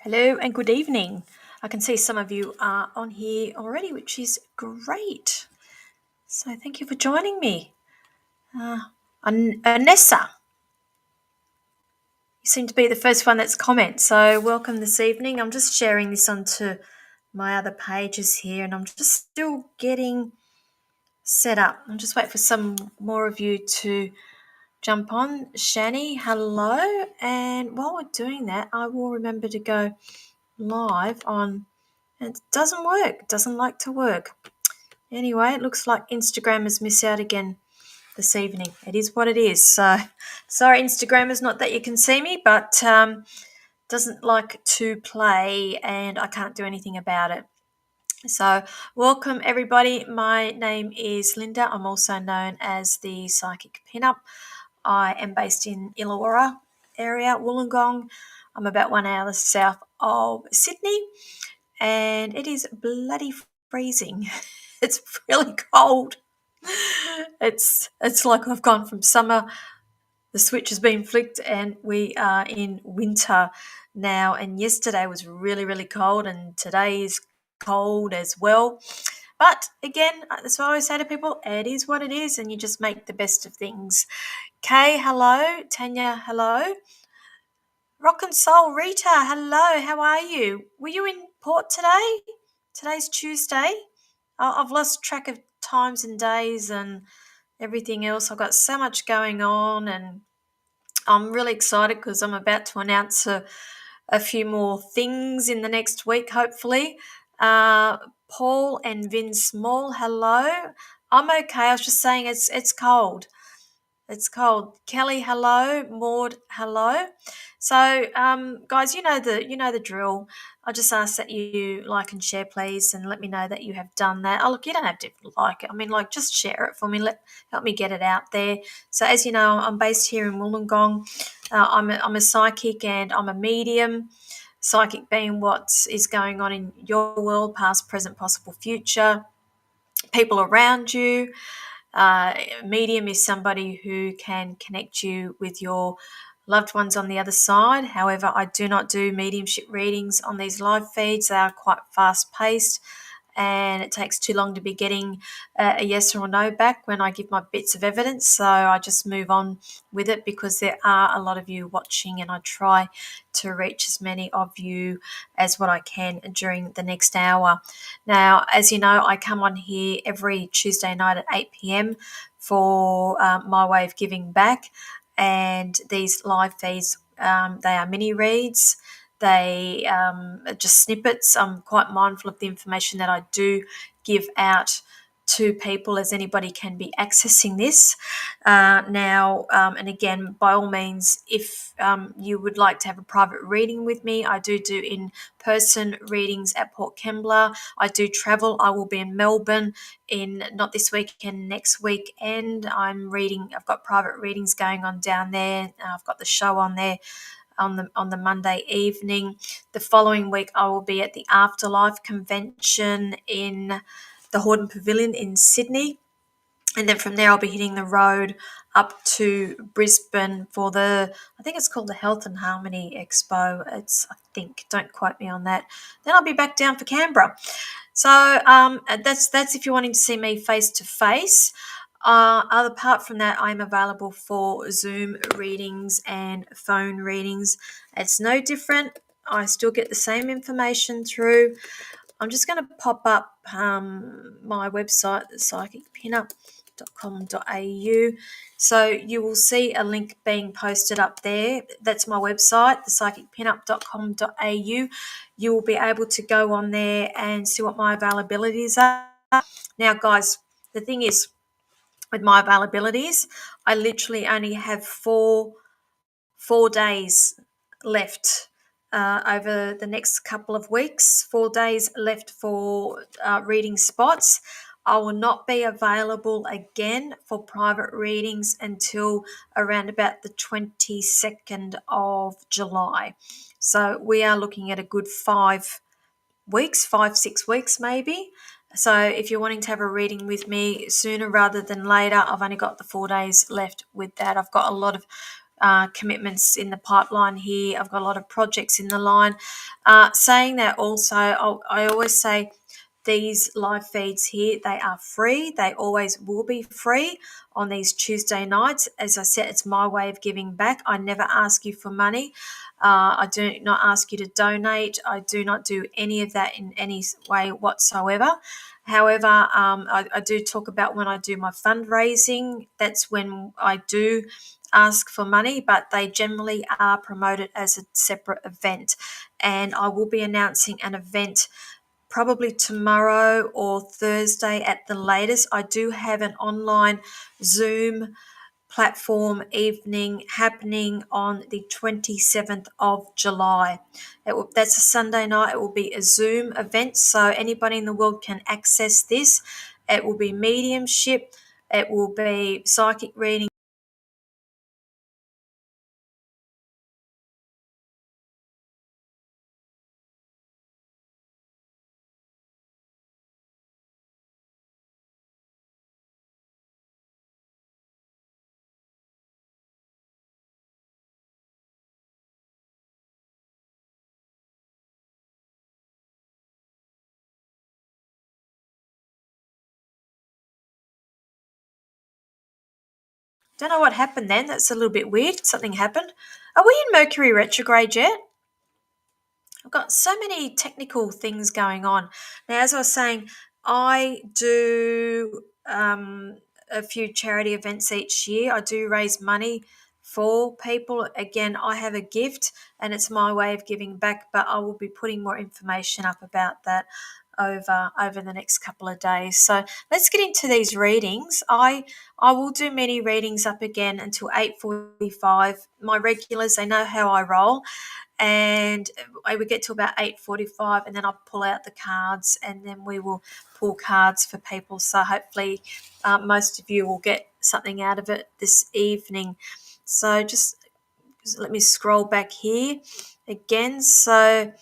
Hello and good evening. I can see some of you are on here already, which is great. So thank you for joining me. Anessa, you seem to be the first one that's comment. So welcome this evening. I'm just sharing this onto my other pages here, and I'm just still getting set up. I'll just wait for some more of you to jump on. Shani, hello. And while we're doing that, I will remember to go live on. It doesn't work. It doesn't like to work. Anyway, it looks like Instagram has missed out again this evening. It is what it is. So, sorry, Instagrammers, not that you can see me, but doesn't like to play, and I can't do anything about it. So, welcome everybody. My name is Linda. I'm also known as the Psychic Pinup. I am based in Illawarra area, Wollongong. I'm about 1 hour south of Sydney, and it is bloody freezing. It's really cold. It's like I've gone from summer, the switch has been flicked, and we are in winter now. And yesterday was really, really cold, and today is cold as well. But again, that's what I always say to people, it is what it is, and you just make the best of things. Kay, hello. Tanya, hello. Rock and Soul Rita, hello. How are you? Were you in Port today? Today's Tuesday. I've lost track of times and days and everything else. I've got so much going on, and I'm really excited because I'm about to announce a few more things in the next week, hopefully. Paul and Vince Small, hello. I'm okay. I was just saying it's cold. It's cold. Kelly, hello. Maud, hello. So, guys, you know the drill. I just ask that you like and share, please, and let me know that you have done that. Oh, look, you don't have to like it. I mean, like, just share it for me. Help me get it out there. So, as you know, I'm based here in Wollongong. I'm a psychic and I'm a medium. Psychic being what is going on in your world, past, present, possible, future, people around you. Medium is somebody who can connect you with your loved ones on the other side. However, I do not do mediumship readings on these live feeds. They are quite fast paced, and it takes too long to be getting a yes or no back when I give my bits of evidence. So I just move on with it because there are a lot of you watching, and I try to reach as many of you as what I can during the next hour. Now, as you know, I come on here every Tuesday night at 8 p.m. for my way of giving back, and these live feeds, they are mini reads. They are just snippets. I'm quite mindful of the information that I do give out to people, as anybody can be accessing this now. And again, by all means, if you would like to have a private reading with me, I do in-person readings at Port Kembla. I do travel. I will be in Melbourne in not this weekend, next weekend. I've got private readings going on down there. I've got the show on there on the Monday evening. The following week, I will be at the Afterlife convention in the Hordern Pavilion in Sydney. And then from there, I'll be hitting the road up to Brisbane for I think it's called the Health and Harmony Expo. I think, don't quote me on that. Then I'll be back down for Canberra. So that's if you're wanting to see me face to face. Apart from that, I'm available for Zoom readings and phone readings. It's no different. I still get the same information through. I'm just going to pop up my website, psychicpinup.com.au. So you will see a link being posted up there. That's my website, psychicpinup.com.au. You will be able to go on there and see what my availabilities are. Now, guys, the thing is, with my availabilities, I literally only have four days left over the next couple of weeks. 4 days left for reading spots. I will not be available again for private readings until around about the 22nd of July. So we are looking at a good 5 weeks, 6 weeks maybe. So if you're wanting to have a reading with me sooner rather than later, I've only got the 4 days left with that. I've got a lot of commitments in the pipeline here. I've got a lot of projects in the line. Saying that also, I always say these live feeds here, they are free. They always will be free on these Tuesday nights. As I said, it's my way of giving back. I never ask you for money. I do not ask you to donate. I do not do any of that in any way whatsoever. However, I do talk about when I do my fundraising. That's when I do ask for money, but they generally are promoted as a separate event. And I will be announcing an event probably tomorrow or Thursday at the latest. I do have an online Zoom platform evening happening on the 27th of July. That's a Sunday night. It will be a Zoom event, so anybody in the world can access this. It will be mediumship. It will be psychic reading. Don't know what happened then. That's a little bit weird. Something happened. Are we in Mercury retrograde yet? I've got so many technical things going on. Now, as I was saying, I do a few charity events each year. I do raise money for people. Again, I have a gift and it's my way of giving back, but I will be putting more information up about that over the next couple of days. So let's get into these readings. I will do many readings up again until 8:45. My regulars, they know how I roll, and I would get to about 8:45 and then I'll pull out the cards and then we will pull cards for people. So hopefully most of you will get something out of it this evening. So just let me scroll back here again. So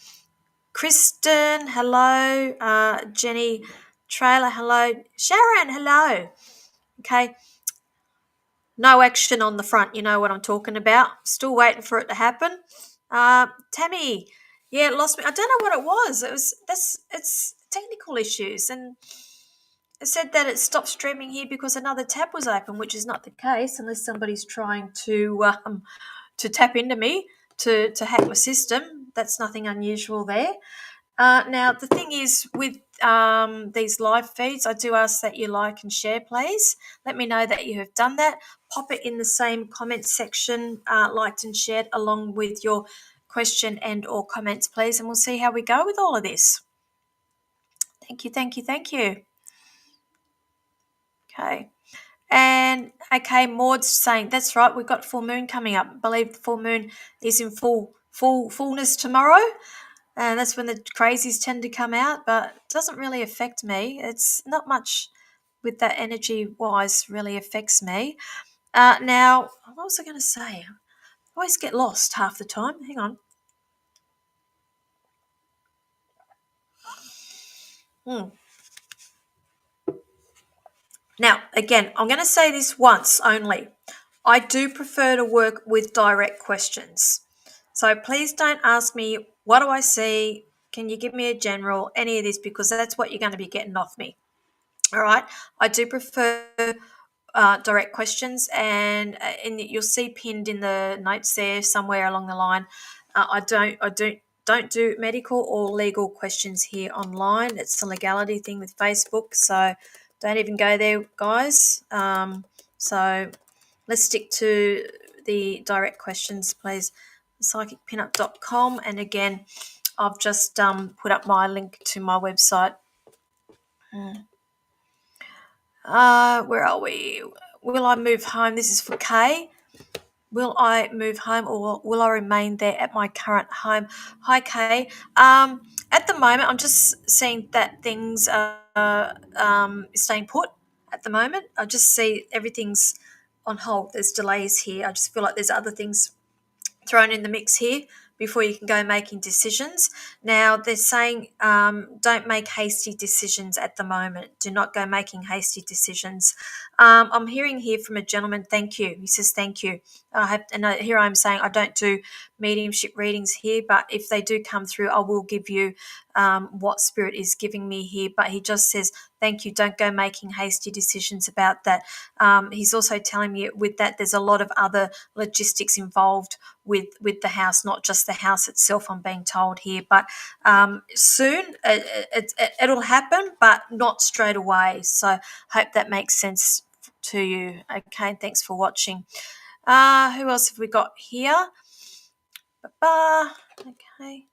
Kristen, hello. Jenny Trailer, hello. Sharon, hello. Okay, no action on the front. You know what I'm talking about. Still waiting for it to happen. Tammy, yeah, lost me. I don't know what it was. It's technical issues, and it said that it stopped streaming here because another tab was open, which is not the case unless somebody's trying to tap into me to hack my system. That's nothing unusual there. Now, the thing is with these live feeds, I do ask that you like and share, please. Let me know that you have done that. Pop it in the same comment section, liked and shared, along with your question and or comments, please, and we'll see how we go with all of this. Thank you, thank you, thank you. Okay. And okay, Maud's saying that's right. We've got full moon coming up. I believe the full moon is in fullness tomorrow, and that's when the crazies tend to come out. But it doesn't really affect me. It's not much with that energy wise really affects me. Now, what was I going to say? I always get lost half the time. Hang on. Now, again, I'm going to say this once only. I do prefer to work with direct questions. So please don't ask me, what do I see? Can you give me a general? Any of this, because that's what you're going to be getting off me. All right. I do prefer direct questions, and you'll see pinned in the notes there somewhere along the line. I don't do medical or legal questions here online. It's a legality thing with Facebook, so don't even go there, guys. So let's stick to the direct questions, please. Psychicpinup.com, and again, I've just put up my link to my website. Where are we? Will I move home? This is for Kay. Will I move home or will I remain there at my current home? Hi, Kay. At the moment, I'm just seeing that things are staying put at the moment. I just see everything's on hold. There's delays here. I just feel like there's other things thrown in the mix here before you can go making decisions. Now, they're saying don't make hasty decisions at the moment. Do not go making hasty decisions. I'm hearing here from a gentleman, thank you. He says, thank you. Here I'm saying I don't do mediumship readings here, but if they do come through, I will give you what Spirit is giving me here. But he just says, thank you, don't go making hasty decisions about that. He's also telling me with that there's a lot of other logistics involved with the house, not just the house itself, I'm being told here. But soon it'll happen, but not straight away. So hope that makes sense to you. Okay, thanks for watching. Who else have we got here? Okay.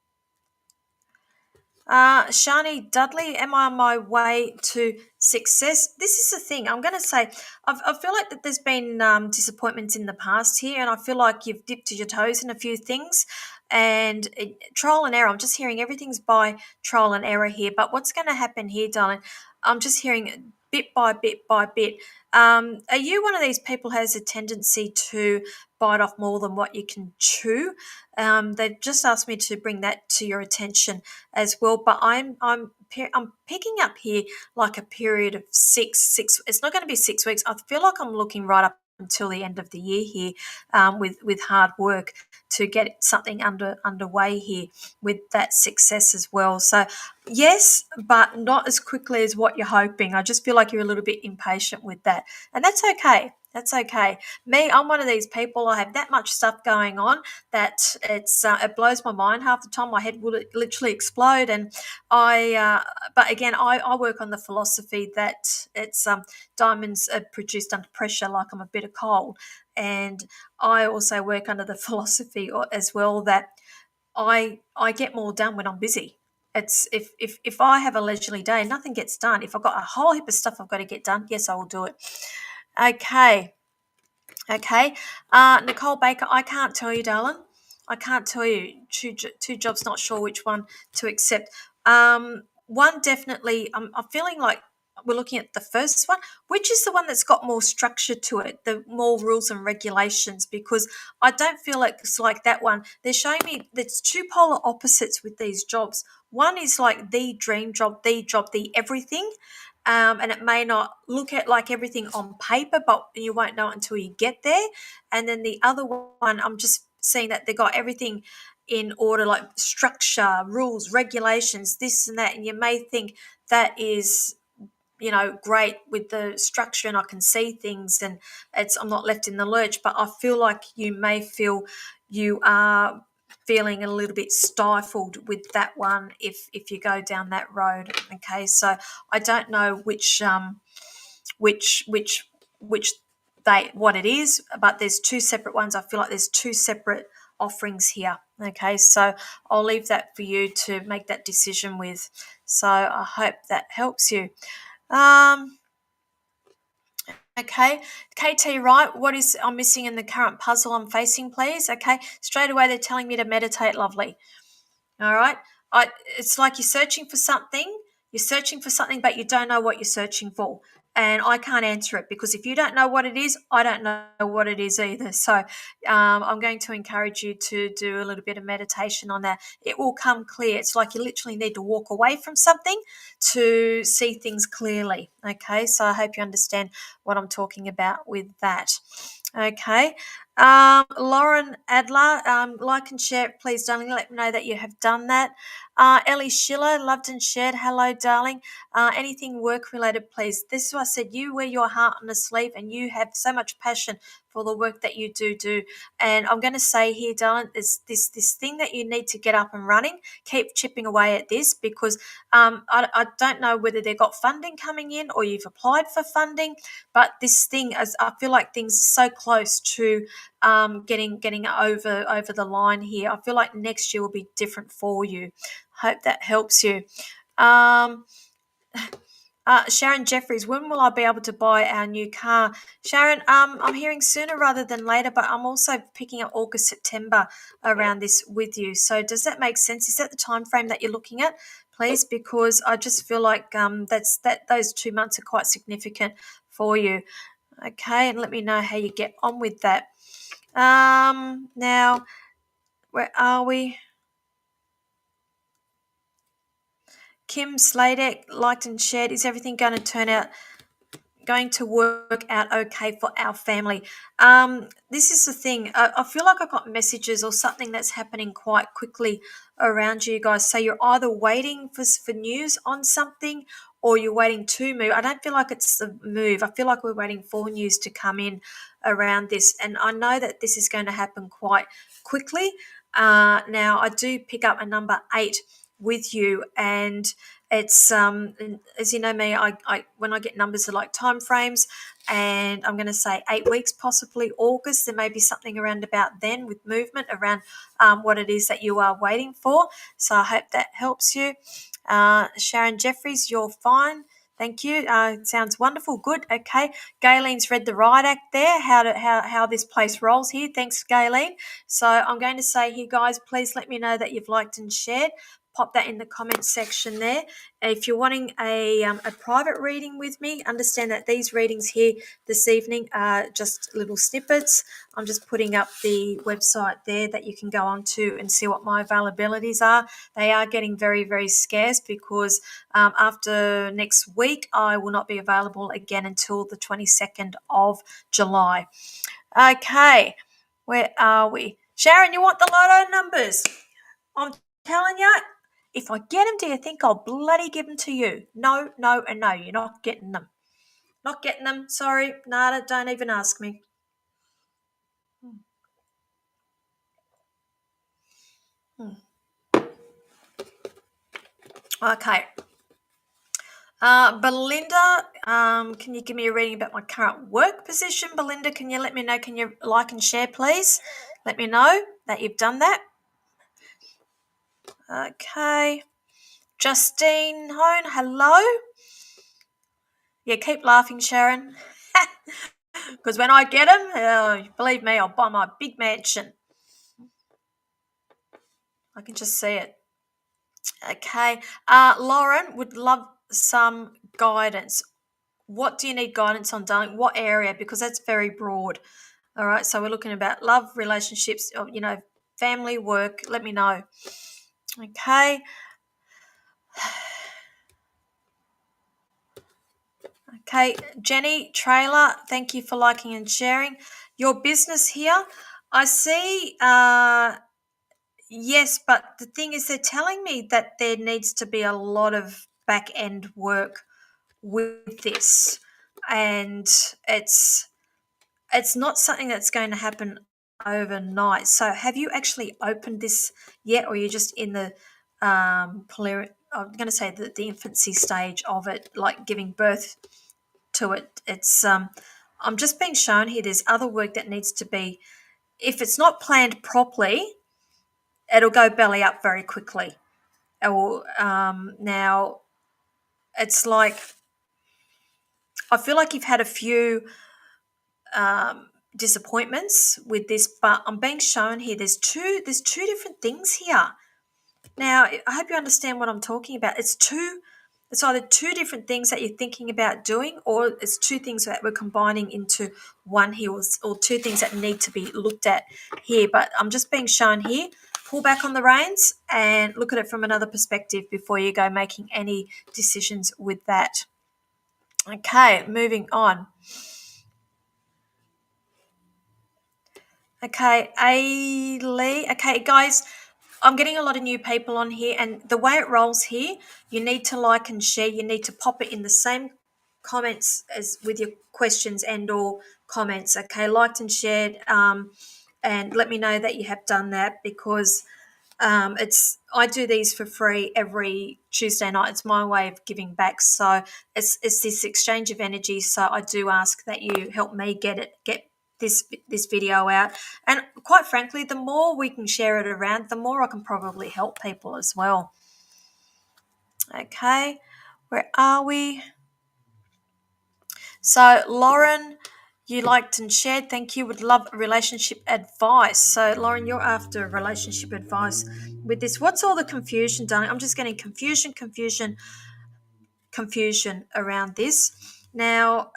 Shani Dudley, am I on my way to success? This is the thing. I'm going to say, I feel like that there's been disappointments in the past here, and I feel like you've dipped your toes in a few things. And trial and error. I'm just hearing everything's by trial and error here. But what's going to happen here, darling? I'm just hearing bit by bit by bit. Are you one of these people who has a tendency to bite off more than what you can chew? They've just asked me to bring that to your attention as well. But I'm picking up here like a period of six. It's not going to be 6 weeks. I feel like I'm looking right up until the end of the year here, with hard work to get something underway here with that success as well. So yes, but not as quickly as what you're hoping. I just feel like you're a little bit impatient with that, and that's okay. That's okay. Me, I'm one of these people. I have that much stuff going on that it blows my mind half the time. My head will literally explode. And but again, I work on the philosophy that it's diamonds are produced under pressure, like I'm a bit of coal. And I also work under the philosophy as well that I get more done when I'm busy. It's if I have a leisurely day, nothing gets done. If I've got a whole heap of stuff I've got to get done, yes, I will do it. Okay. Nicole Baker, I can't tell you, darling. I can't tell you. Two jobs, not sure which one to accept. One definitely, I'm feeling like we're looking at the first one. Which is the one that's got more structure to it, the more rules and regulations? Because I don't feel like it's like that one. They're showing me there's two polar opposites with these jobs. One is like the dream job, the everything. And it may not look at like everything on paper, but you won't know it until you get there. And then the other one, I'm just seeing that they got everything in order, like structure, rules, regulations, this and that. And you may think that is, great with the structure and I can see things and I'm not left in the lurch. But I feel like you may feel you are feeling a little bit stifled with that one if you go down that road. Okay, so I don't know which what it is, but there's two separate ones. I feel like there's two separate offerings here. Okay, so I'll leave that for you to make that decision with. So I hope that helps you. Okay, KT Wright, what is I'm missing in the current puzzle I'm facing, please? Okay, straight away they're telling me to meditate, lovely. All right, it's like you're searching for something. You're searching for something, but you don't know what you're searching for. And I can't answer it because if you don't know what it is, I don't know what it is either. So I'm going to encourage you to do a little bit of meditation on that. It will come clear. It's like you literally need to walk away from something to see things clearly. Okay, so I hope you understand what I'm talking about with that. Okay. Lauren Adler, like and share, please, darling. Let me know that you have done that. Ellie Schiller, loved and shared. Hello, darling. Anything work related, please. This is what I said. You wear your heart on a sleeve, and you have so much passion for the work that you do. And I'm going to say here, darling, this thing that you need to get up and running. Keep chipping away at this because I don't know whether they've got funding coming in or you've applied for funding, but this thing, as I feel like things are so close to getting over the line here. I feel like next year will be different for you. Hope that helps you. Sharon Jeffries, when will I be able to buy our new car? Sharon, I'm hearing sooner rather than later, but I'm also picking up August, September around this with you. So does that make sense? Is that the time frame that you're looking at, please? Because I just feel like those 2 months are quite significant for you. Okay, and let me know how you get on with that. Now, Where are we? Kim Sladek liked and shared. Is everything going to work out okay for our family? This is the thing. I feel like I got messages or something that's happening quite quickly around you guys. So you're either waiting for news on something or you're waiting to move. I don't feel like it's a move. I feel like we're waiting for news to come in around this. And I know that this is going to happen quite quickly. Now, I do pick up a number 8 with you, and it's as you know me, I when I get numbers are like time frames, and I'm going to say 8 weeks, possibly August. There may be something around about then with movement around what it is that you are waiting for. So I hope that helps you. Sharon Jeffries, you're fine. Thank you. Sounds wonderful. Good. Okay. Gayleen's read the riot act there. How this place rolls here. Thanks, Gayleen. So I'm going to say here, guys, please let me know that you've liked and shared. Pop that in the comments section there. If you're wanting a private reading with me, understand that these readings here this evening are just little snippets. I'm just putting up the website there that you can go on to and see what my availabilities are. They are getting very, very scarce because after next week, I will not be available again until the 22nd of July. Okay, where are we? Sharon, you want the lotto numbers? I'm telling you, if I get them, do you think I'll bloody give them to you? No, no, and no. You're not getting them. Not getting them. Sorry. Nada, don't even ask me. Okay. Belinda, can you give me a reading about my current work position? Belinda, can you let me know? Can you like and share, please? Let me know that you've done that. Okay. Justine Hone, hello. Yeah, keep laughing, Sharon. Because when I get them, believe me, I'll buy my big mansion. I can just see it. Okay. Lauren would love some guidance. What do you need guidance on, darling? What area? Because that's very broad. All right. So we're looking about love, relationships, family, work. Let me know. Okay. Okay. Jenny Trailer, thank you for liking and sharing. Your business here. I see. Yes, but the thing is, they're telling me that there needs to be a lot of back end work with this, and it's not something that's going to happen overnight. So, have you actually opened this yet, or are you just in the I'm going to say the infancy stage of it, like giving birth to it? It's I'm just being shown here. There's other work that needs to be. If it's not planned properly, it'll go belly up very quickly. Or now, it's like I feel like you've had a few disappointments with this, but I'm being shown here there's two different things here. Now, I hope you understand what I'm talking about. It's either two different things that you're thinking about doing, or it's two things that we're combining into one here, or two things that need to be looked at here. But I'm just being shown here. Pull back on the reins and look at it from another perspective before you go making any decisions with that. Okay, moving on. Okay, Lee. Okay, guys, I'm getting a lot of new people on here, and the way it rolls here, you need to like and share. You need to pop it in the same comments as with your questions and or comments. Okay, liked and shared, and let me know that you have done that, because I do these for free every Tuesday night. It's my way of giving back. So it's this exchange of energy. So I do ask that you help me get this video out. And quite frankly, the more we can share it around, the more I can probably help people as well. Okay, where are we? So Lauren, you liked and shared. Thank you. Would love relationship advice. So Lauren, you're after relationship advice with this. What's all the confusion, darling? I'm just getting confusion around this. Now,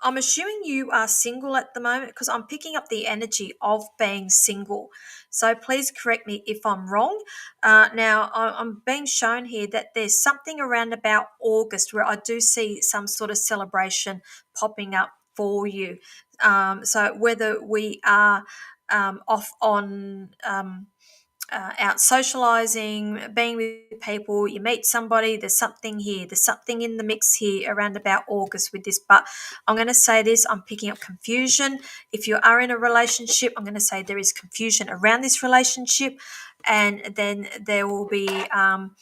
I'm assuming you are single at the moment because I'm picking up the energy of being single. So please correct me if I'm wrong. Now, I'm being shown here that there's something around about August where I do see some sort of celebration popping up for you. So whether we are off on out socializing, being with people, you meet somebody, there's something here, there's something in the mix here around about August with this. But I'm going to say this, I'm picking up confusion. If you are in a relationship, I'm going to say there is confusion around this relationship, and then there will be um,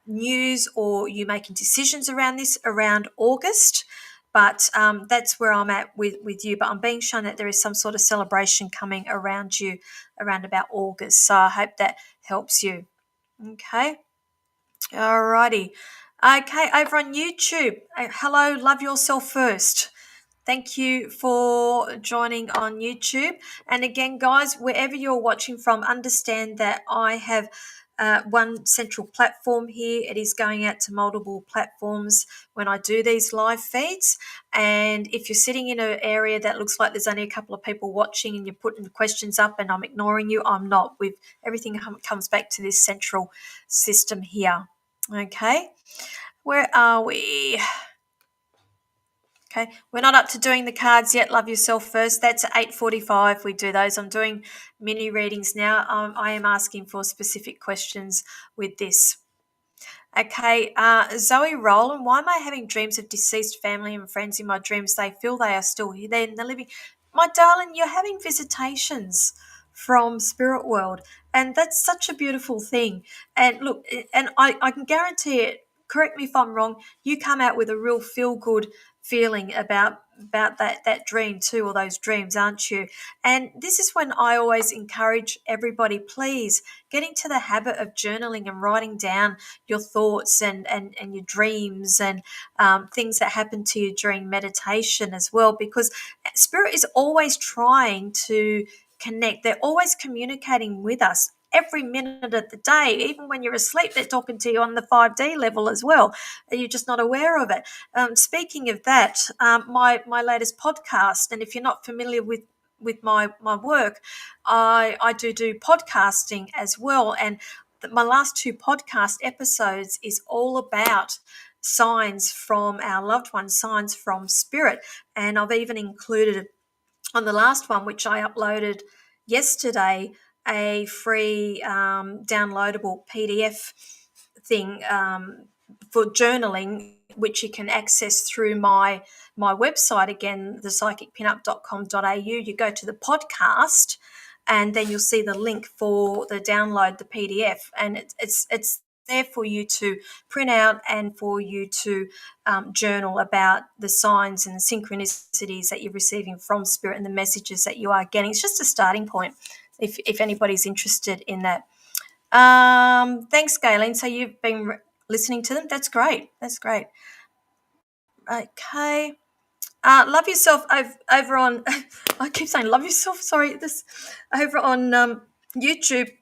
news or you making decisions around this around August. But that's where I'm at with you. But I'm being shown that there is some sort of celebration coming around you around about August. So I hope that helps you. Okay. Alrighty. Okay, over on YouTube. Hello, love yourself first. Thank you for joining on YouTube. And again, guys, wherever you're watching from, understand that I have one central platform here. It is going out to multiple platforms when I do these live feeds. And if you're sitting in an area that looks like there's only a couple of people watching and you're putting questions up and I'm ignoring you, I'm not. With everything comes back to this central system here. Okay, where are we? Okay, we're not up to doing the cards yet. Love yourself first. That's at 8:45. We do those. I'm doing mini readings now. I am asking for specific questions with this. Okay, Zoe Rowland, why am I having dreams of deceased family and friends in my dreams? They feel they are still here. They're in the living. My darling, you're having visitations from spirit world, and that's such a beautiful thing. And look, and I can guarantee it. Correct me if I'm wrong. You come out with a real feel good feeling about that dream too, or those dreams, aren't you? And this is when I always encourage everybody, please get into the habit of journaling and writing down your thoughts and your dreams and things that happen to you during meditation as well, because spirit is always trying to connect. They're always communicating with us every minute of the day. Even when you're asleep, they're talking to you on the 5D level as well. You're just not aware of it. Speaking of that, my latest podcast, and if you're not familiar with my work, I do podcasting as well. And my last two podcast episodes is all about signs from our loved ones, signs from spirit. And I've even included on the last one, which I uploaded yesterday, a free downloadable PDF thing for journaling, which you can access through my website, again, thepsychicpinup.com.au. You go to the podcast and then you'll see the link for the download the PDF, and it's there for you to print out and for you to journal about the signs and the synchronicities that you're receiving from spirit and the messages that you are getting. It's just a starting point if anybody's interested in that. Thanks, Galen. So you've been listening to them. That's great. That's great. Okay. Love yourself over on. I keep saying love yourself. Sorry, this over on YouTube.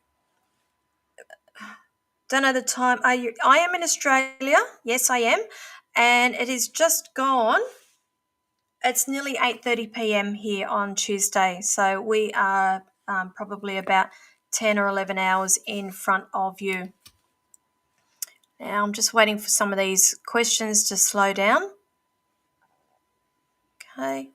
Don't know the time. Are you? I am in Australia. Yes, I am, and it is just gone. It's nearly 8:30 p.m. here on Tuesday, so we are probably about 10 or 11 hours in front of you. Now I'm just waiting for some of these questions to slow down. Okay.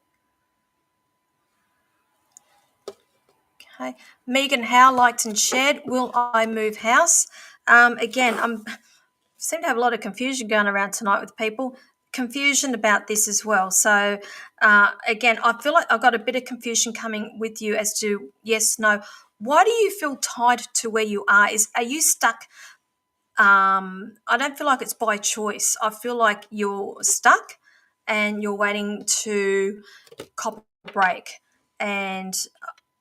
Okay. Megan Howe liked and shared. Will I move house? Again, seem to have a lot of confusion going around tonight with people. Confusion about this as well. So again, I feel like I've got a bit of confusion coming with you as to yes, no. Why do you feel tied to where you are? Are you stuck? I don't feel like it's by choice. I feel like you're stuck and you're waiting to cop a break. And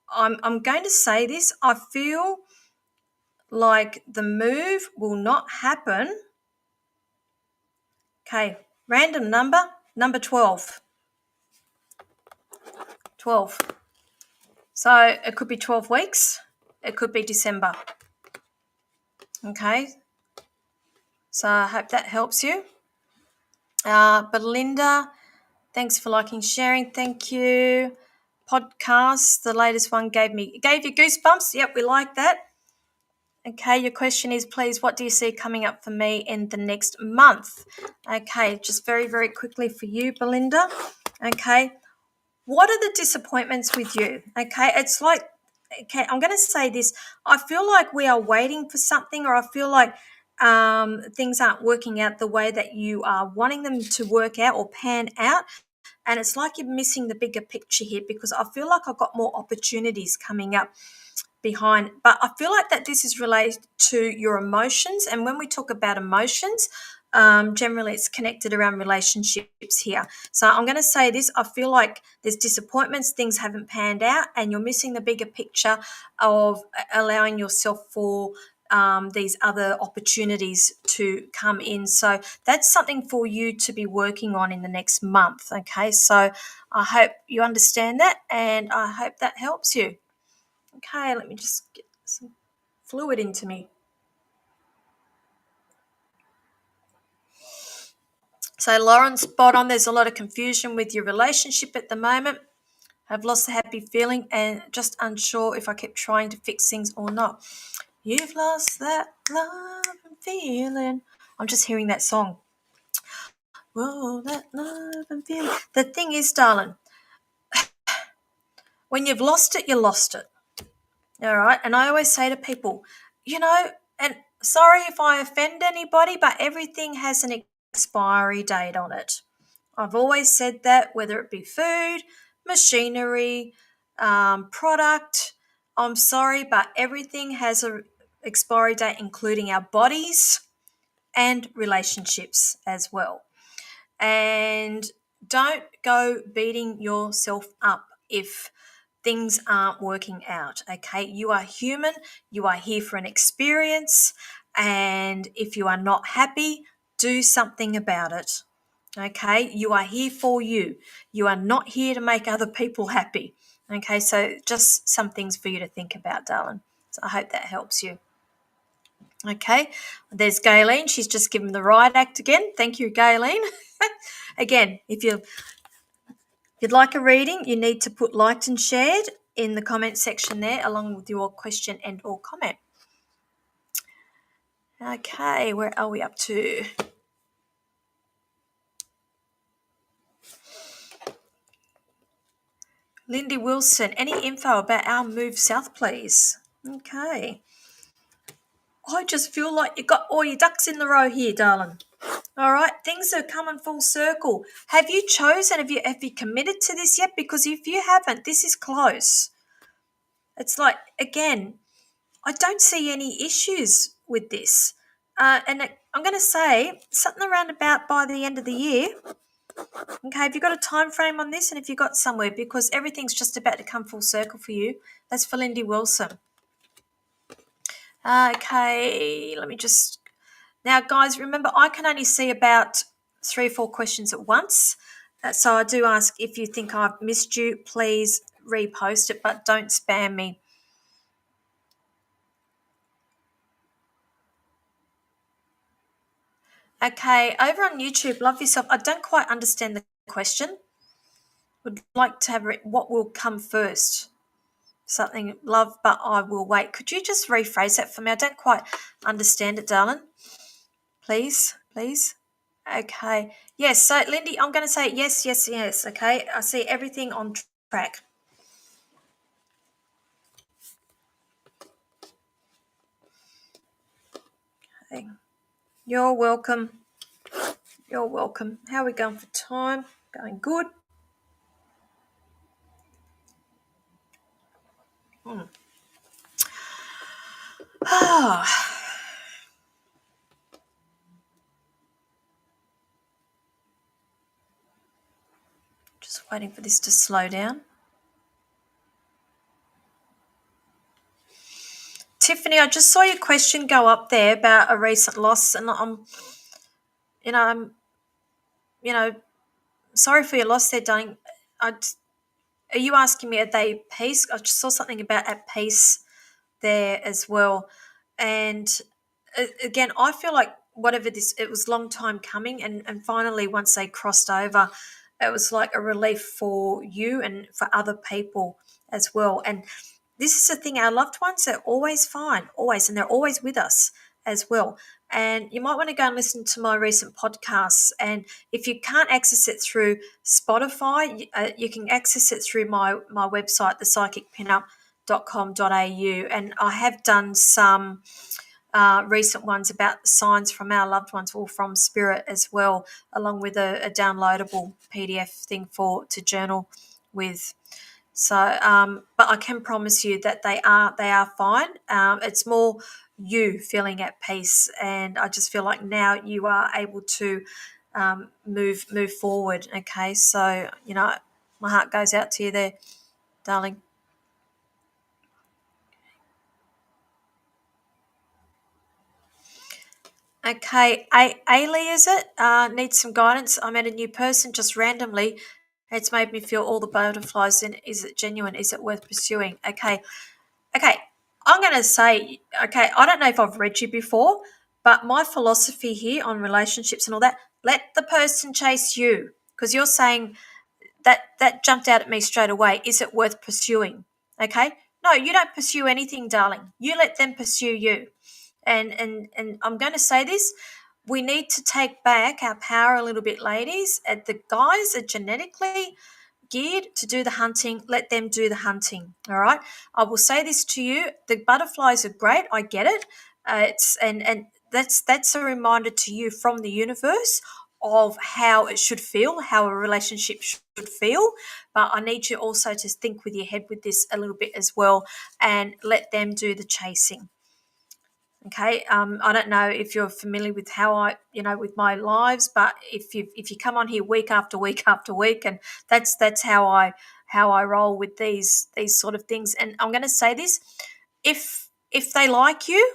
I'm going to say this. I feel like the move will not happen. Okay, random number 12. 12. So it could be 12 weeks. It could be December. Okay. So I hope that helps you. Belinda, thanks for liking, sharing. Thank you. Podcast, the latest one gave you goosebumps. Yep, we like that. Okay, your question is, please, what do you see coming up for me in the next month? Okay, just very, very quickly for you, Belinda. Okay, what are the disappointments with you? Okay, it's like, okay, I'm going to say this. I feel like we are waiting for something, or I feel like things aren't working out the way that you are wanting them to work out or pan out. And it's like you're missing the bigger picture here, because I feel like I've got more opportunities coming up behind. But I feel like that this is related to your emotions. And when we talk about emotions, generally it's connected around relationships here. So I'm going to say this. I feel like there's disappointments, things haven't panned out, and you're missing the bigger picture of allowing yourself for these other opportunities to come in. So that's something for you to be working on in the next month. Okay, so I hope you understand that, and I hope that helps you. Okay, let me just get some fluid into me. So Lauren, spot on. There's a lot of confusion with your relationship at the moment. I've lost the happy feeling and just unsure if I keep trying to fix things or not. You've lost that love and feeling. I'm just hearing that song. Whoa, that love and feeling. The thing is, darling, when you've lost it, you lost it. All right. And I always say to people, and sorry if I offend anybody, but everything has an expiry date on it. I've always said that, whether it be food, machinery, product. I'm sorry, but everything has a expiry date, including our bodies and relationships as well. And don't go beating yourself up if things aren't working out. Okay, you are human, you are here for an experience, and if you are not happy, do something about it. Okay, you are here for you. You are not here to make other people happy. Okay, so just some things for you to think about, darling. So I hope that helps you. Okay, there's Gayleen. She's just given the right act again. Thank you, Gayleen. Again, if you'd like a reading, you need to put liked and shared in the comment section there, along with your question and or comment. Okay, where are we up to? Lindy Wilson, any info about our move south, please? Okay. I just feel like you got all your ducks in the row here, darling. All right, things are coming full circle. Have you chosen? Have you committed to this yet? Because if you haven't, this is close. It's like, again, I don't see any issues with this. I'm going to say something around about by the end of the year. Okay, have you got a time frame on this, and if you got somewhere, because everything's just about to come full circle for you. That's for Lindy Wilson. Okay, let me just... Now, guys, remember, I can only see about 3 or 4 questions at once. So I do ask, if you think I've missed you, please repost it, but don't spam me. Okay, over on YouTube, Love Yourself, I don't quite understand the question. Would like to have what will come first? Something, love, but I will wait. Could you just rephrase that for me? I don't quite understand it, darling. Please. Okay. Yes, so Lindy, I'm going to say yes. Okay, I see everything on track. Okay. You're welcome. How are we going for time? Going good. Just waiting for this to slow down. Tiffany, I just saw your question go up there about a recent loss, and I'm sorry for your loss there, darling. Are you asking me, are they at peace? I just saw something about at peace there as well. And again, I feel like whatever this, it was a long time coming, and finally once they crossed over, it was like a relief for you and for other people as well. And this is the thing, our loved ones are always fine, always, and they're always with us as well. And you might want to go and listen to my recent podcasts. And if you can't access it through Spotify, you can access it through my website, thepsychicpinup.com.au. And I have done some recent ones about signs from our loved ones, or from spirit as well, along with a downloadable PDF thing to journal with. So, but I can promise you that they are fine. It's more you feeling at peace, and I just feel like now you are able to move forward. Okay, so my heart goes out to you there, darling. Okay, Ailey, is it? Needs some guidance. I met a new person just randomly. It's made me feel all the butterflies. And is it genuine? Is it worth pursuing? Okay, okay. I'm going to say, okay, I don't know if I've read you before, but my philosophy here on relationships and all that, let the person chase you, because you're saying that jumped out at me straight away. Is it worth pursuing? Okay, no, you don't pursue anything, darling. You let them pursue you. And I'm going to say this, we need to take back our power a little bit, ladies. The guys are genetically geared to do the hunting. Let them do the hunting. All right. I will say this to you: the butterflies are great. I get it. It's and that's a reminder to you from the universe of how it should feel, how a relationship should feel. But I need you also to think with your head with this a little bit as well, and let them do the chasing. Okay, I don't know if you're familiar with how with my lives, but if you come on here week after week after week, and that's how I roll with these sort of things. And I'm going to say this: if they like you,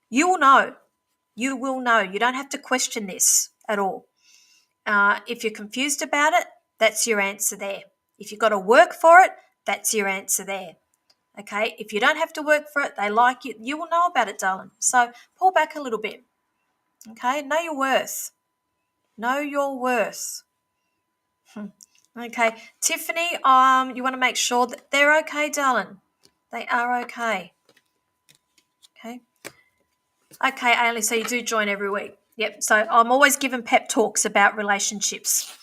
you will know. You will know. You don't have to question this at all. If you're confused about it, that's your answer there. If you've got to work for it, that's your answer there. Okay, if you don't have to work for it, they like you, you will know about it, darling. So pull back a little bit. Okay, know your worth. Know your worth. Okay, Tiffany, you want to make sure that they're okay, darling. They are okay. Okay. Okay, Ailey, so you do join every week. Yep, so I'm always giving pep talks about relationships.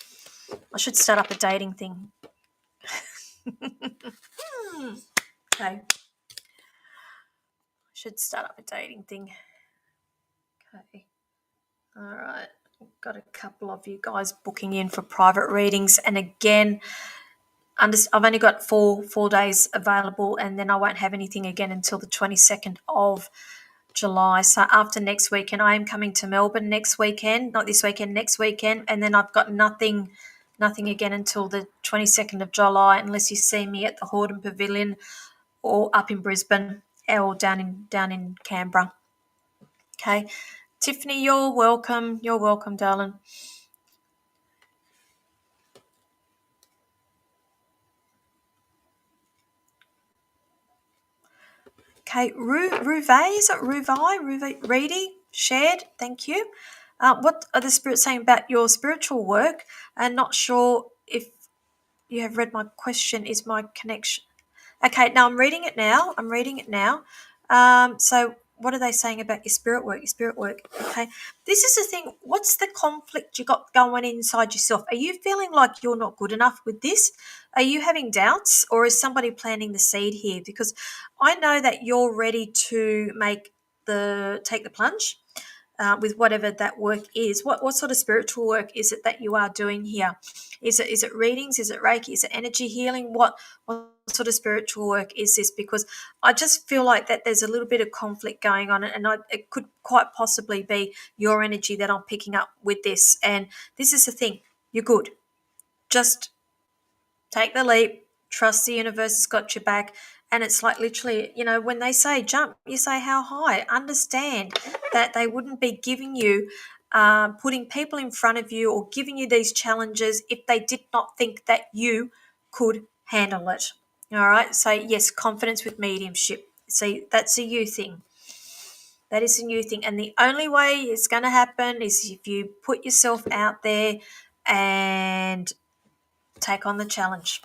I should start up a dating thing. Okay. Should start up a dating thing. Okay. All right. Got a couple of you guys booking in for private readings, and again, I've only got four days available, and then I won't have anything again until the 22nd of July. So after next weekend, I am coming to Melbourne next weekend, not this weekend, next weekend, and then I've got nothing again until the 22nd of July, unless you see me at the Hordern Pavilion or up in Brisbane or down in Canberra. Okay, Tiffany, you're welcome. You're welcome, darling. Okay, Ruve, is it Ruve, Reedy, shared, thank you. What are the spirits saying about your spiritual work? And not sure if you have read my question. Is my connection? Okay, now I'm reading it now. So what are they saying about your spirit work? Your spirit work. Okay, this is the thing. What's the conflict you got going inside yourself? Are you feeling like you're not good enough with this? Are you having doubts, or is somebody planting the seed here? Because I know that you're ready to take the plunge with whatever that work is. What sort of spiritual work is it that you are doing here? Is it readings? Is it Reiki? Is it energy healing? What sort of spiritual work is this? Because I just feel like that there's a little bit of conflict going on, and it could quite possibly be your energy that I'm picking up with this. And this is the thing: you're good. Just take the leap. Trust the universe has got your back. And it's like literally, when they say jump, you say how high. Understand that they wouldn't be giving you, putting people in front of you or giving you these challenges if they did not think that you could handle it. All right. So, yes, confidence with mediumship. See, that's a you thing. That is a new thing. And the only way it's going to happen is if you put yourself out there and take on the challenge.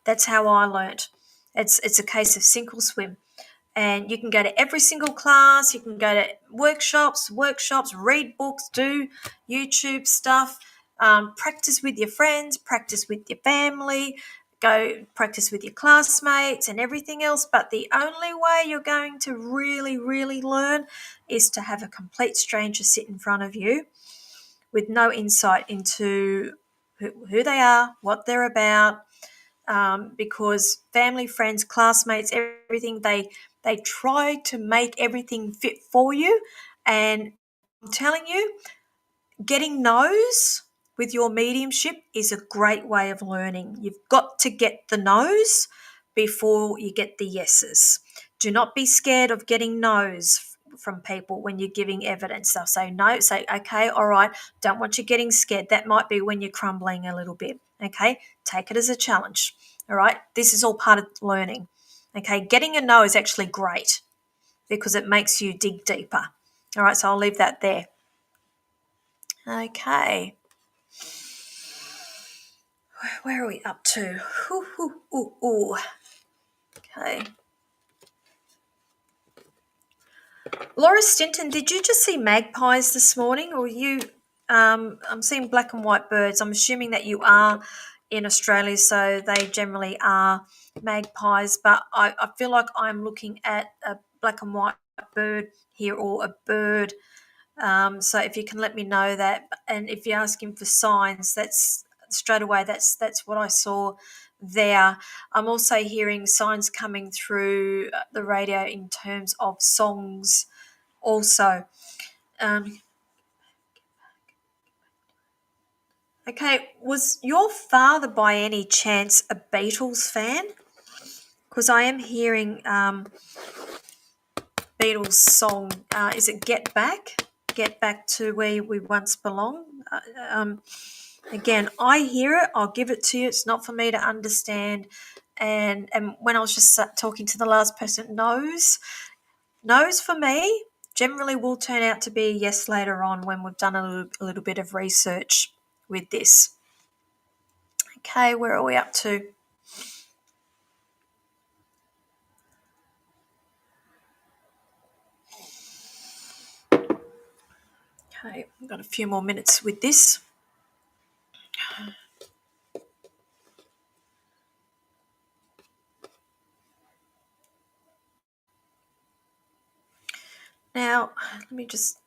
That's how I learnt. It's a case of sink or swim. And you can go to every single class, you can go to workshops, read books, do YouTube stuff, practice with your friends, practice with your family, go practice with your classmates and everything else. But the only way you're going to really, really learn is to have a complete stranger sit in front of you with no insight into who they are, what they're about, because family, friends, classmates, everything, they try to make everything fit for you. And I'm telling you, getting no's with your mediumship is a great way of learning. You've got to get the no's before you get the yeses. Do not be scared of getting no's from people when you're giving evidence. They'll say no, say, okay, all right, don't want you getting scared. That might be when you're crumbling a little bit. Okay, take it as a challenge. All right, this is all part of learning. Okay, getting a no is actually great because it makes you dig deeper. All right, so I'll leave that there. Okay. Where are we up to? Okay. Laura Stinton, did you just see magpies this morning, or you? I'm seeing black and white birds. I'm assuming that you are in Australia, so they generally are magpies. But I feel like I'm looking at a black and white bird here, or a bird. So if you can let me know that, and if you're asking for signs, that's straight away. That's what I saw there. I'm also hearing signs coming through the radio in terms of songs. Also, okay, was your father by any chance a Beatles fan? Because I am hearing Beatles song. Is it "Get Back"? Get back to where we once belonged. Again, I hear it. I'll give it to you. It's not for me to understand. And when I was just talking to the last person, no's for me generally will turn out to be a yes later on when we've done a little bit of research with this. Okay, where are we up to? Okay, we've got a few more minutes with this. Now, let me just...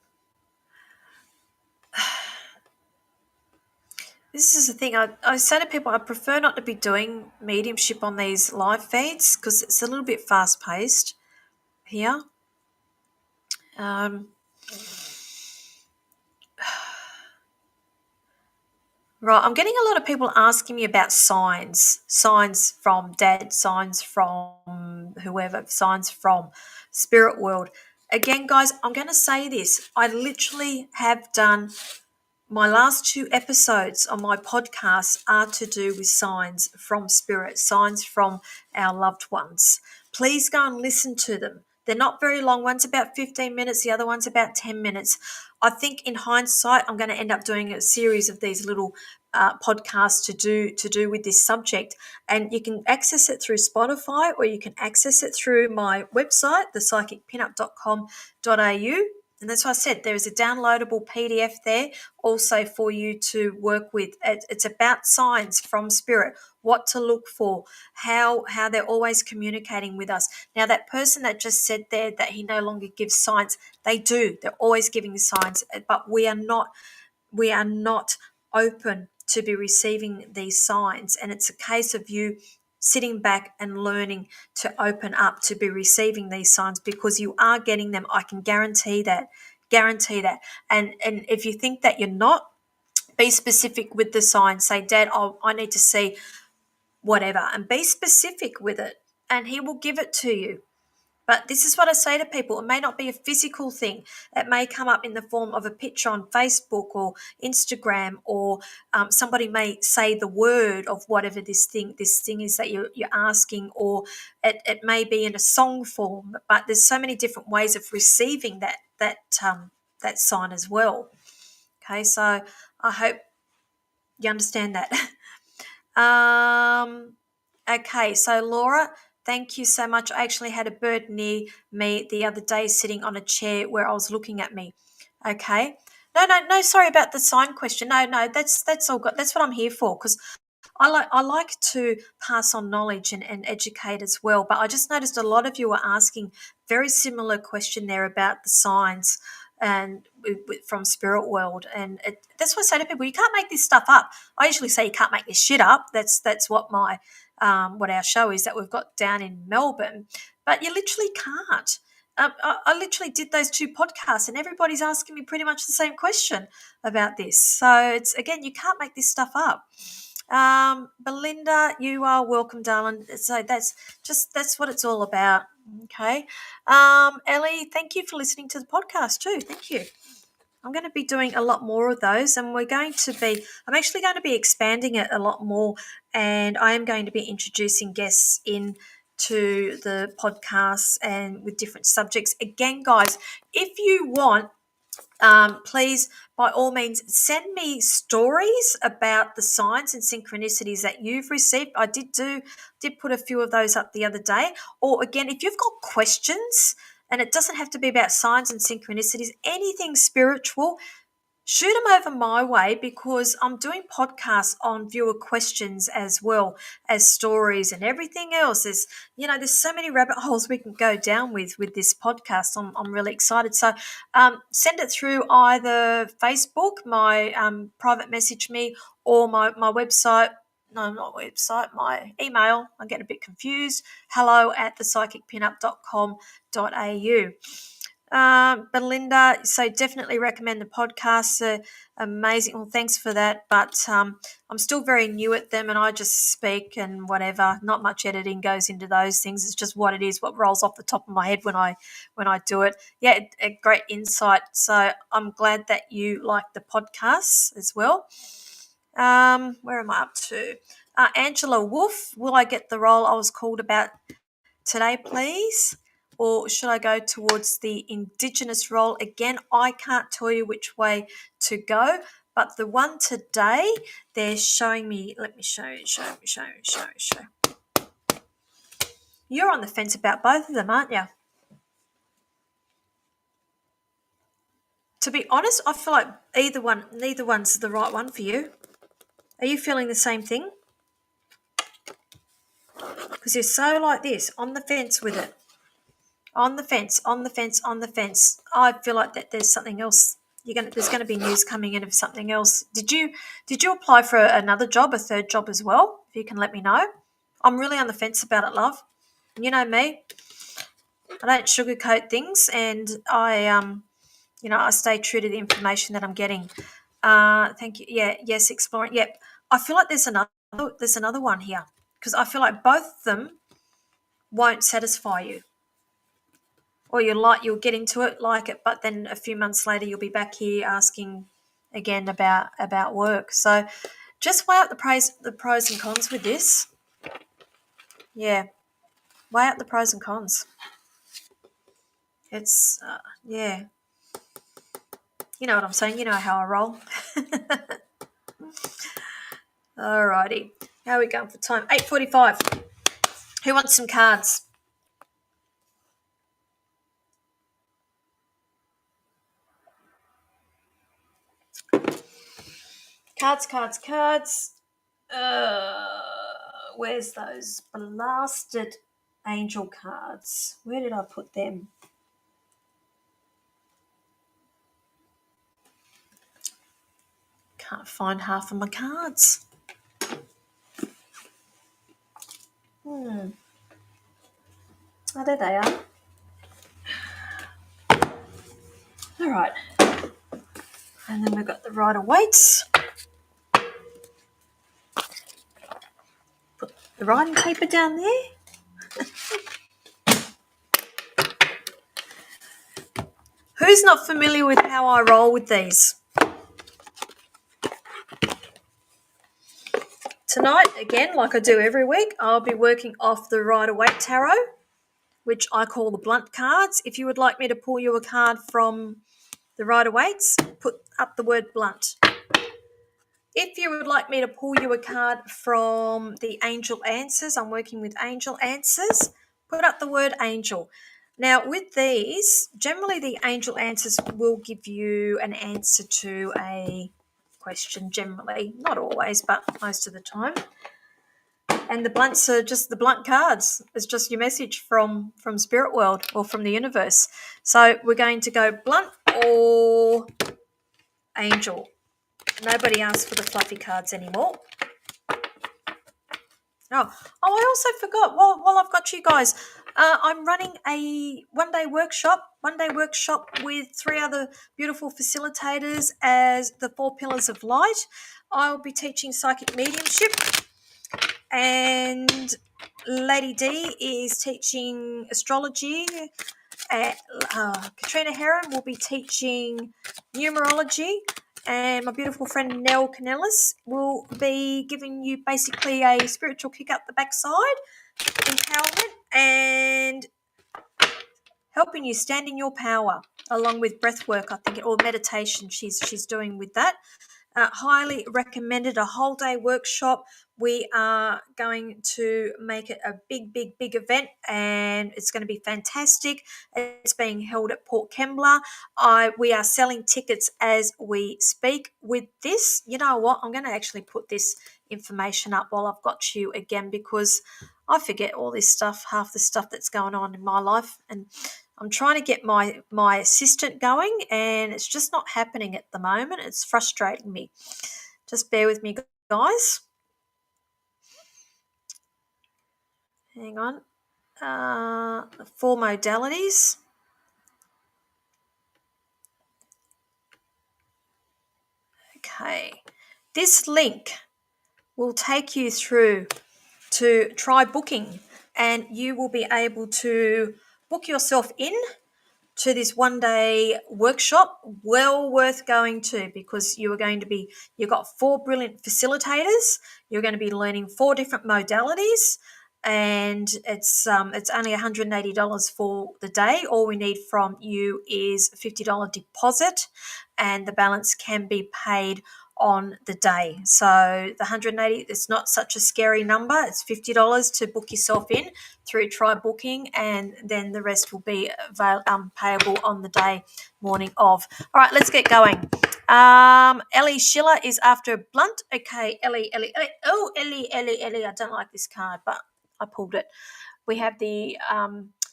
This is the thing, I say to people, I prefer not to be doing mediumship on these live feeds because it's a little bit fast-paced here. Right, I'm getting a lot of people asking me about signs from Dad, signs from whoever, signs from spirit world. Again, guys, I'm going to say this. I literally have done... My last 2 episodes on my podcast are to do with signs from spirit, signs from our loved ones. Please go and listen to them. They're not very long. One's about 15 minutes, the other one's about 10 minutes. I think in hindsight, I'm going to end up doing a series of these little podcasts to do with this subject. And you can access it through Spotify, or you can access it through my website, thepsychicpinup.com.au. And that's why I said there is a downloadable PDF there also for you to work with. It's about signs from spirit, what to look for, how they're always communicating with us. Now, that person that just said there that he no longer gives signs, they do. They're always giving signs, but we are not open to be receiving these signs. And it's a case of you sitting back and learning to open up to be receiving these signs, because you are getting them. I can guarantee that. And if you think that you're not, be specific with the sign. Say, Dad, I need to see whatever, and be specific with it, and he will give it to you. But this is what I say to people. It may not be a physical thing. It may come up in the form of a picture on Facebook or Instagram, or somebody may say the word of whatever this thing is that you're asking, or it may be in a song form. But there's so many different ways of receiving that sign as well. Okay, so I hope you understand that. Okay, so Laura, thank you so much. I actually had a bird near me the other day sitting on a chair where I was looking at me. Okay. No, sorry about the sign question. No, that's all good. That's what I'm here for, because I like to pass on knowledge and educate as well. But I just noticed a lot of you are asking very similar question there about the signs and from Spirit World, and that's what I say to people: you can't make this stuff up. I usually say you can't make this shit up. That's what my what our show is that we've got down in Melbourne, but you literally can't. I literally did those 2 podcasts, and everybody's asking me pretty much the same question about this. So it's, again, you can't make this stuff up. Belinda, you are welcome, darling. So that's what it's all about. Okay. Ellie, thank you for listening to the podcast too. Thank you. I'm going to be doing a lot more of those, and I'm actually going to be expanding it a lot more, and I am going to be introducing guests in to the podcasts and with different subjects. Again, guys, if you want, please, by all means, send me stories about the signs and synchronicities that you've received. I did put a few of those up the other day. Or again, if you've got questions, and it doesn't have to be about signs and synchronicities, anything spiritual, shoot them over my way, because I'm doing podcasts on viewer questions as well as stories and everything else. There's so many rabbit holes we can go down with this podcast. I'm really excited. So send it through either Facebook, my private message me, or my website. No, not website, my email. I get a bit confused. hello@thepsychicpinup.com.au. Belinda, so definitely recommend the podcasts. Amazing. Well, thanks for that. But I'm still very new at them, and I just speak and whatever. Not much editing goes into those things. It's just what it is, what rolls off the top of my head when I do it. Yeah, a great insight. So I'm glad that you like the podcasts as well. Where am I up to? Angela Wolf, will I get the role I was called about today, please? Or should I go towards the Indigenous role? Again, I can't tell you which way to go, but the one today, they're showing me, let me show you. You're on the fence about both of them, aren't you? To be honest, I feel like neither one's the right one for you. Are you feeling the same thing? Because you're so like this, on the fence with it. On the fence. I feel like that there's something else. There's going to be news coming in of something else. Did you apply for another job, a third job as well? If you can let me know. I'm really on the fence about it, love. You know me. I don't sugarcoat things, and I stay true to the information that I'm getting. Thank you. Yeah, yes, exploring. Yep. I feel like there's another one here, because I feel like both of them won't satisfy you. Or you'll get into it, like it, but then a few months later you'll be back here asking again about work. So just weigh up the pros and cons with this. Yeah, weigh up the pros and cons. It's yeah, you know what I'm saying. You know how I roll. Alrighty, how are we going for time? 8:45. Who wants some cards? Cards. Where's those blasted angel cards? Where did I put them? Can't find half of my cards. Oh, there they are. All right. And then we've got the Rider-Waite's. Put the writing paper down there. Who's not familiar with how I roll with these? Tonight, again, like I do every week, I'll be working off the Rider-Waite Tarot, which I call the blunt cards. If you would like me to pull you a card from the Rider-Waite's, put up the word blunt. If you would like me to pull you a card from the Angel Answers, I'm working with Angel Answers, put up the word angel. Now, with these, generally the Angel Answers will give you an answer to a question, generally. Not always, but most of the time. And the blunts are just the blunt cards. It's just your message from Spirit World or from the universe. So we're going to go blunt or angel. Nobody asks for the fluffy cards anymore. I also forgot, while I've got you guys, I'm running a one-day workshop with 3 other beautiful facilitators as the 4 Pillars of Light. I'll be teaching psychic mediumship, and Lady D is teaching astrology. Katrina Heron will be teaching numerology, and my beautiful friend Nell Canellis will be giving you basically a spiritual kick up the backside, empowerment, and helping you stand in your power, along with breath work, I think, or meditation she's doing with that. Highly recommended, a whole day workshop. We are going to make it a big event, and it's going to be fantastic. It's being held at Port Kembla. We are selling tickets as we speak with this. You know what? I'm going to actually put this information up while I've got you again, because I forget all this stuff, half the stuff that's going on in my life, and I'm trying to get my assistant going, and it's just not happening at the moment. It's frustrating me. Just bear with me, guys. Hang on. 4 modalities. Okay. This link will take you through to try booking, and you will be able to book yourself in to this one-day workshop. Well worth going to, because you've got 4 brilliant facilitators. You're going to be learning 4 different modalities, and it's only $180 for the day. All we need from you is a $50 deposit, and the balance can be paid on the day. So the 180, it's not such a scary number. It's $50 to book yourself in through Try Booking, and then the rest will be payable on the day morning of. All right, let's get going. Ellie Schiller is after a blunt. Okay, Ellie. Oh, Ellie. I don't like this card, but I pulled it. We have the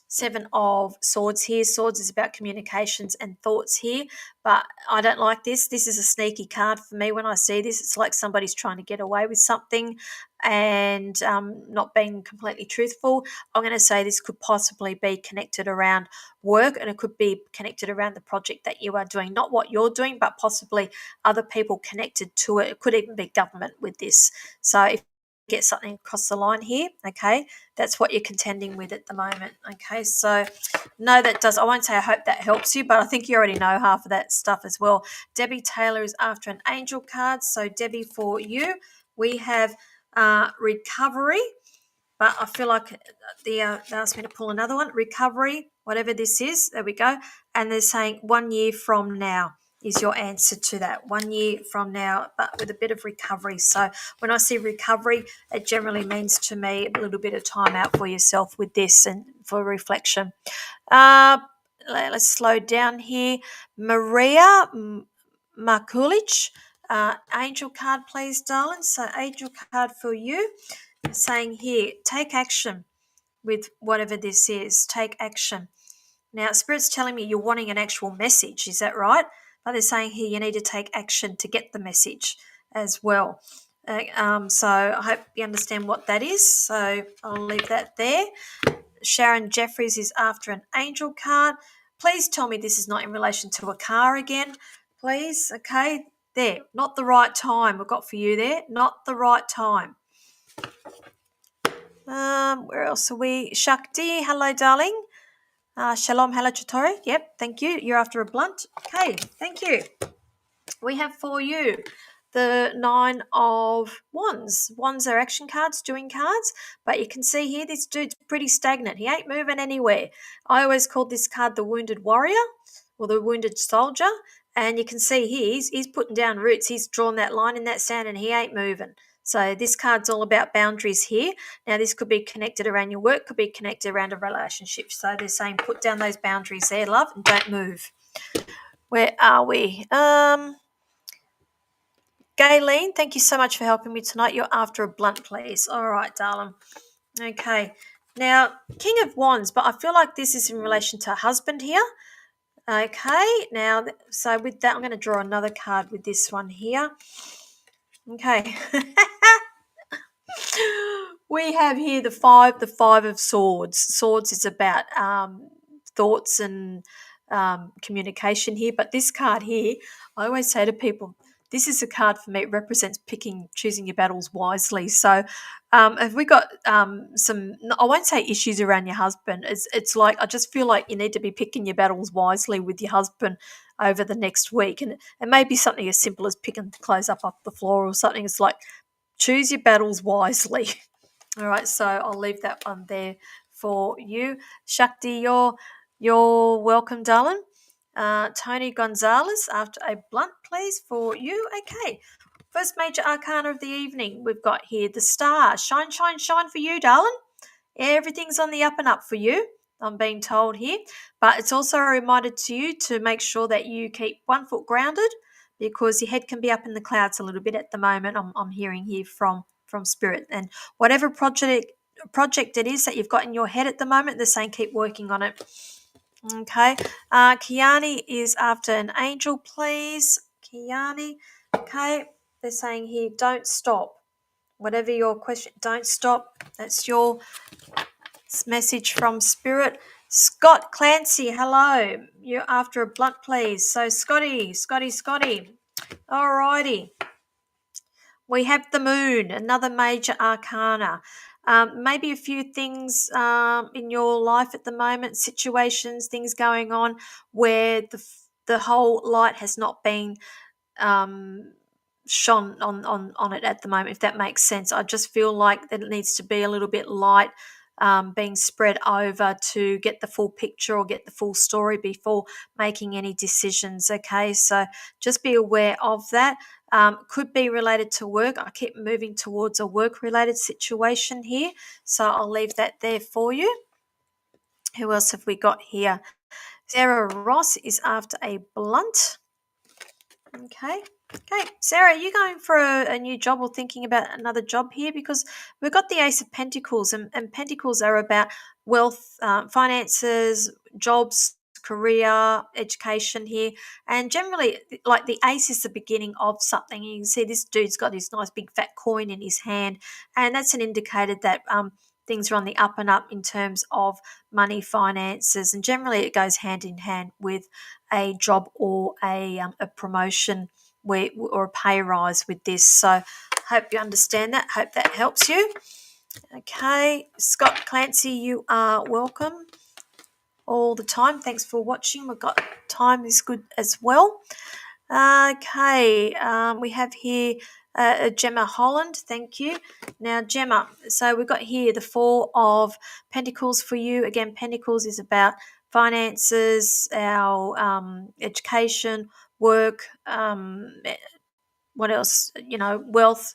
7 of Swords here. Swords is about communications and thoughts here, but I don't like this. This is a sneaky card for me. When I see this, it's like somebody's trying to get away with something and not being completely truthful. I'm going to say this could possibly be connected around work, and it could be connected around the project that you are doing. Not what you're doing, but possibly other people connected to it. It could even be government with this. So if get something across the line here, okay, that's what you're contending with at the moment. Okay, so no, that does, I won't say I hope that helps you, but I think you already know half of that stuff as well. Debbie Taylor is after an angel card. So Debbie, for you, we have recovery, but I feel like they asked me to pull another one. Recovery, whatever this is, there we go. And they're saying 1 year from now is your answer to that. 1 year from now, but with a bit of recovery. So when I see recovery, it generally means to me a little bit of time out for yourself with this and for reflection. Let's slow down here. Maria Markulich, angel card, please, darling. So angel card for you, saying here, take action with whatever this is. Take action. Now, Spirit's telling me you're wanting an actual message. Is that right? But they're saying here you need to take action to get the message as well. So I hope you understand what that is. So I'll leave that there. Sharon Jeffries is after an angel card. Please tell me this is not in relation to a car again, please. Okay, there. Not the right time we've got for you there. Not the right time. Where else are we? Shakti, hello, darling. Shalom Halachatori. Yep, thank you. You're after a blunt. Okay, thank you. We have for you the Nine of Wands. Wands are action cards, doing cards, but you can see here this dude's pretty stagnant. He ain't moving anywhere. I always called this card the Wounded Warrior or the Wounded Soldier, and you can see here he's putting down roots. He's drawn that line in that sand and he ain't moving. So this card's all about boundaries here. Now this could be connected around your work, could be connected around a relationship. So they're saying put down those boundaries there, love, and don't move. Where are we? Gayleen, thank you so much for helping me tonight. You're after a blunt, please. All right, darling. Okay. Now, King of Wands, but I feel like this is in relation to husband here. Okay. Now, so with that, I'm going to draw another card with this one here. Okay. We have here the five of swords. Swords is about thoughts and communication here, but this card here, I always say to people, this is a card for me. It represents choosing your battles wisely. So, have we got some? I won't say issues around your husband. It's like I just feel like you need to be picking your battles wisely with your husband over the next week, and it may be something as simple as picking the clothes up off the floor or something. It's like choose your battles wisely. All right, so I'll leave that one there for you. Shakti, you're welcome, darling. Tony Gonzalez, after a blunt, please, for you. Okay, first major arcana of the evening. We've got here the star. Shine, shine, shine for you, darling. Everything's on the up and up for you, I'm being told here. But it's also a reminder to you to make sure that you keep 1 foot grounded because your head can be up in the clouds a little bit at the moment. I'm hearing here from Spirit. And whatever project it is that you've got in your head at the moment, they're saying keep working on it. Okay. Kiani is after an angel, please. Kiani. Okay. They're saying here, don't stop. Whatever your question, don't stop. That's your message from Spirit. Scott Clancy, hello. You're after a blunt, please. So Scotty. Alrighty. We have the moon, another major arcana. Maybe a few things in your life at the moment, situations, things going on where the whole light has not been shone on it at the moment, if that makes sense. I just feel like that it needs to be a little bit light being spread over to get the full picture or get the full story before making any decisions. Okay, so just be aware of that. Could be related to work. I keep moving towards a work related situation here, so I'll leave that there for you. Who else have we got here? Sarah Ross is after a blunt. Okay, Sarah, are you going for a new job or thinking about another job here? Because we've got the Ace of Pentacles, and Pentacles are about wealth, finances, jobs, career, education here. And generally, like the Ace is the beginning of something. You can see this dude's got this nice big fat coin in his hand, and that's an indicator that things are on the up and up in terms of money, finances, and generally it goes hand in hand with a job or a promotion or a pay rise with this. So hope you understand that. Hope that helps you. Okay, Scott Clancy, you are welcome all the time. Thanks for watching. We've got time is good as well. Okay, we have here Gemma Holland. Thank you. Now, Gemma, so we've got here the Four of Pentacles for you. Again, Pentacles is about finances, our education, work, what else? Wealth,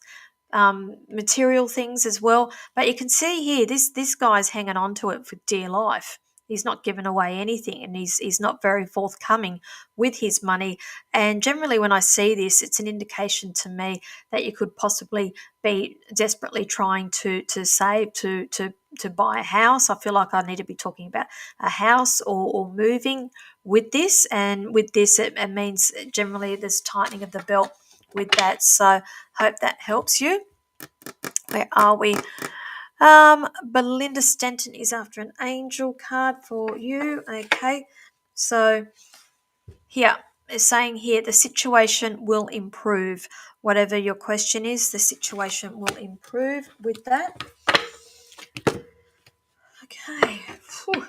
material things as well. But you can see here, this guy's hanging on to it for dear life. He's not giving away anything, and he's not very forthcoming with his money. And generally, when I see this, it's an indication to me that you could possibly be desperately trying to save to buy a house. I feel like I need to be talking about a house or moving with this. And with this, it means generally there's tightening of the belt with that. So hope that helps you. Where are we? Belinda Stenton is after an angel card for you. Okay, so here it's saying here the situation will improve. Whatever your question is, the situation will improve with that. Okay. Whew.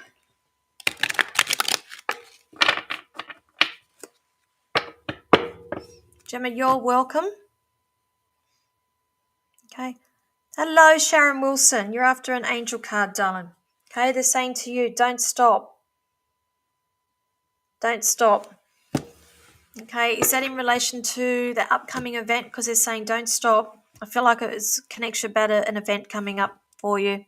Gemma, you're welcome. Okay. Hello, Sharon Wilson. You're after an angel card, darling. Okay, they're saying to you, don't stop. Don't stop. Okay, is that in relation to the upcoming event? Because they're saying don't stop. I feel like it connects you about an event coming up for you.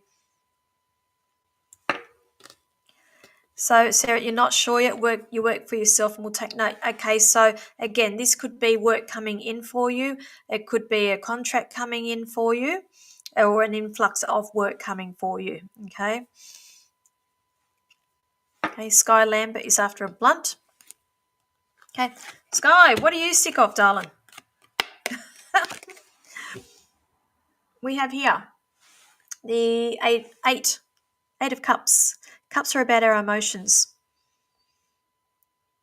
So, Sarah, you're not sure yet. You work for yourself and we'll take note. Okay, so again, this could be work coming in for you. It could be a contract coming in for you or an influx of work coming for you. Okay. Okay, Sky Lambert is after a blunt. Okay, Sky, what are you sick of, darling? We have here the eight of cups. Cups are about our emotions.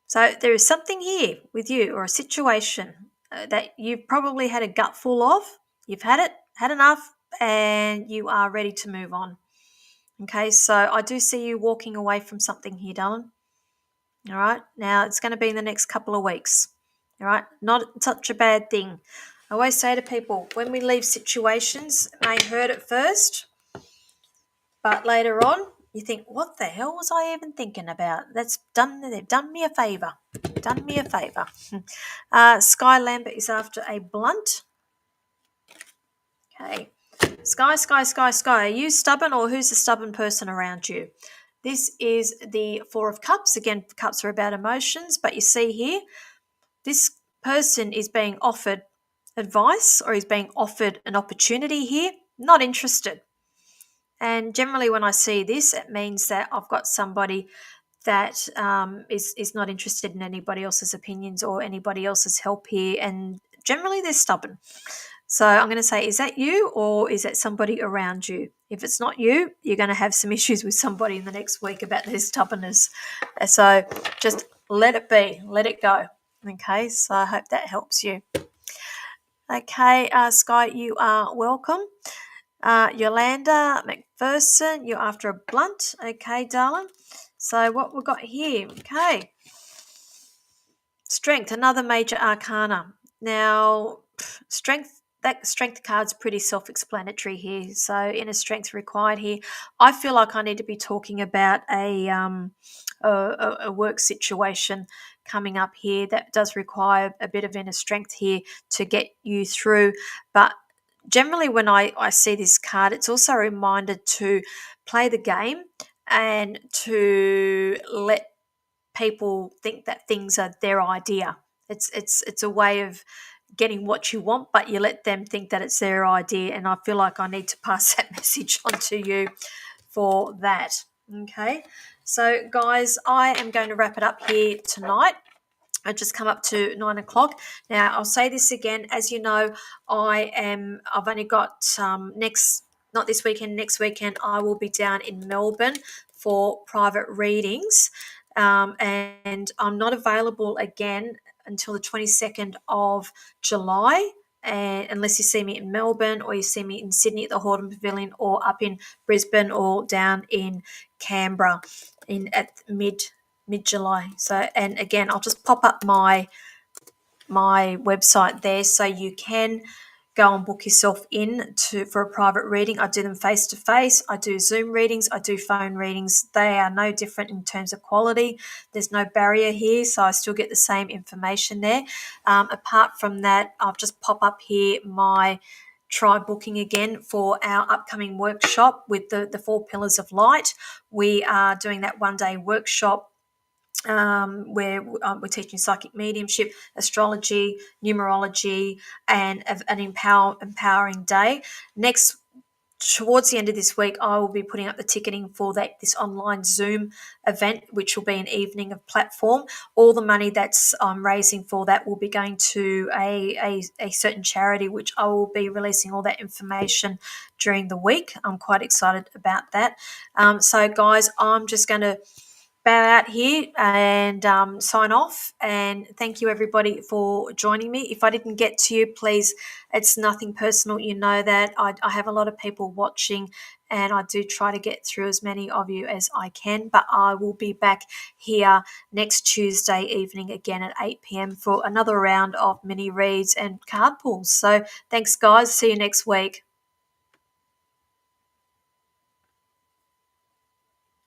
So there is something here with you or a situation that you've probably had a gut full of. You've had enough, and you are ready to move on. Okay, so I do see you walking away from something here, darling. All right, now it's going to be in the next couple of weeks. All right, not such a bad thing. I always say to people, when we leave situations, it may hurt at first, but later on, you think, what the hell was I even thinking about? They've done me a favour. Done me a favour. Sky Lambert is after a blunt. Okay. Sky. Are you stubborn, or who's the stubborn person around you? This is the Four of Cups. Again, cups are about emotions, but you see here, this person is being offered advice or is being offered an opportunity here. Not interested. And generally when I see this, it means that I've got somebody that is not interested in anybody else's opinions or anybody else's help here, and generally they're stubborn. So I'm going to say, is that you or is it somebody around you? If it's not you, you're going to have some issues with somebody in the next week about their stubbornness. So just let it be, let it go. Okay, so I hope that helps you. Okay, Sky, you are welcome. Yolanda McPherson, you're after a blunt. Okay, darling. So what we've got here, okay. Strength, another major arcana. Now, that strength card's pretty self-explanatory here. So inner strength required here. I feel like I need to be talking about a work situation coming up here that does require a bit of inner strength here to get you through. But generally when I see this card, it's also a reminder to play the game and to let people think that things are their idea. It's a way of getting what you want, but you let them think that it's their idea. And I feel like I need to pass that message on to you for that. Okay. So guys, I am going to wrap it up here tonight. I just come up to 9 o'clock. Now I'll say this again, as you know, I've only got not this weekend, next weekend, I will be down in Melbourne for private readings. And I'm not available again until the 22nd of July, and unless you see me in Melbourne or you see me in Sydney at the Hordern Pavilion or up in Brisbane or down in Canberra at mid-July. So, and again, I'll just pop up my website there so you can go and book yourself in for a private reading. I do them face to face. I do Zoom readings. I do phone readings. They are no different in terms of quality. There's no barrier here, so I still get the same information there. Apart from that, I'll just pop up here my try booking again for our upcoming workshop with the 4 pillars of light. We are doing that one-day workshop where we're teaching psychic mediumship, astrology, numerology, and an empowering day. Next, towards the end of this week, I will be putting up the ticketing for this online Zoom event, which will be an evening of platform. All the money that's raising for that will be going to a certain charity, which I will be releasing all that information during the week. I'm quite excited about that. So guys, I'm just going to bow out here and sign off, and thank you everybody for joining me. If I didn't get to you, please, it's nothing personal. You know that I have a lot of people watching and I do try to get through as many of you as I can. But I will be back here next Tuesday evening again at 8 p.m. for another round of mini reads and card pulls. So thanks, guys. See you next week.